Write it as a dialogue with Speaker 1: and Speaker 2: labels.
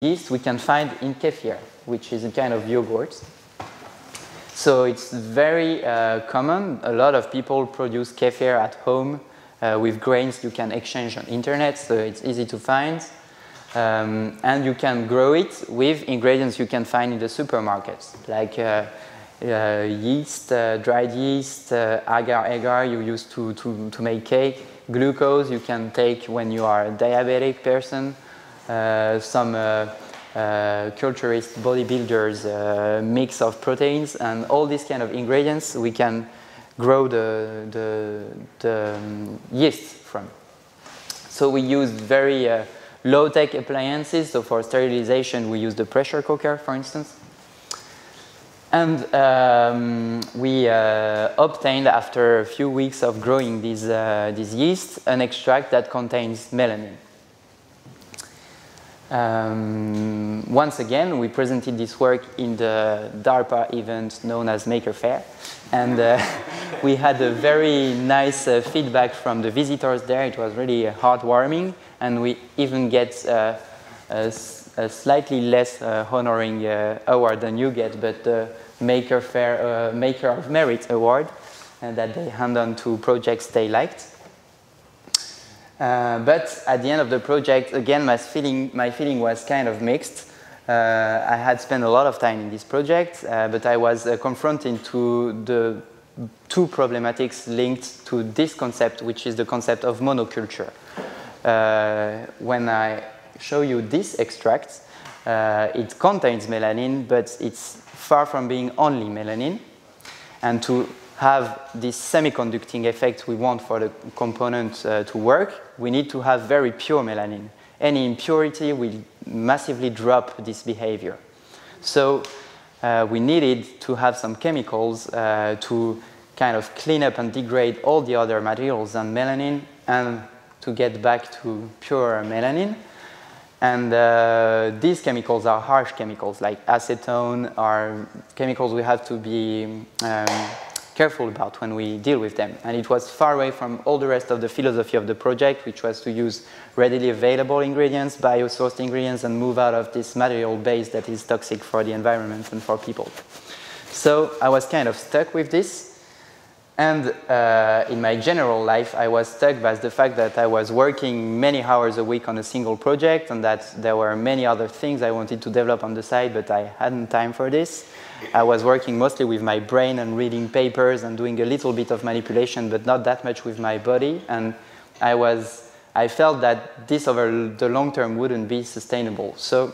Speaker 1: yeast we can find in kefir, which is a kind of yogurt. So it's very common. A lot of people produce kefir at home with grains you can exchange on internet, so it's easy to find. And you can grow it with ingredients you can find in the supermarkets, like yeast, dried yeast, agar you use to make cake, glucose you can take when you are a diabetic person, some culturist bodybuilders mix of proteins, and all these kind of ingredients we can grow the yeast from. So we use very low-tech appliances. So for sterilization we use the pressure cooker, for instance. And we obtained, after a few weeks of growing this yeast, an extract that contains melanin. Once again, we presented this work in the DARPA event known as Maker Faire, and we had a very nice feedback from the visitors there. It was really heartwarming, and we even get a slightly less honoring award than you get, but the Maker Faire Maker of Merit award that they hand on to projects they liked. But at the end of the project, again, my feeling was kind of mixed. I had spent a lot of time in this project, but I was confronted to the two problematics linked to this concept, which is the concept of monoculture. When I show you this extract, it contains melanin, but it's far from being only melanin. And to have this semiconducting effect we want for the component to work, we need to have very pure melanin. Any impurity will massively drop this behavior. So we needed to have some chemicals to kind of clean up and degrade all the other materials than melanin and to get back to pure melanin. And these chemicals are harsh chemicals, like acetone are chemicals we have to be careful about when we deal with them. And it was far away from all the rest of the philosophy of the project, which was to use readily available ingredients, biosourced ingredients, and move out of this material base that is toxic for the environment and for people. So I was kind of stuck with this. And in my general life, I was stuck by the fact that I was working many hours a week on a single project, and that there were many other things I wanted to develop on the side, but I hadn't time for this. I was working mostly with my brain and reading papers and doing a little bit of manipulation, but not that much with my body. And I felt that this over the long term wouldn't be sustainable. So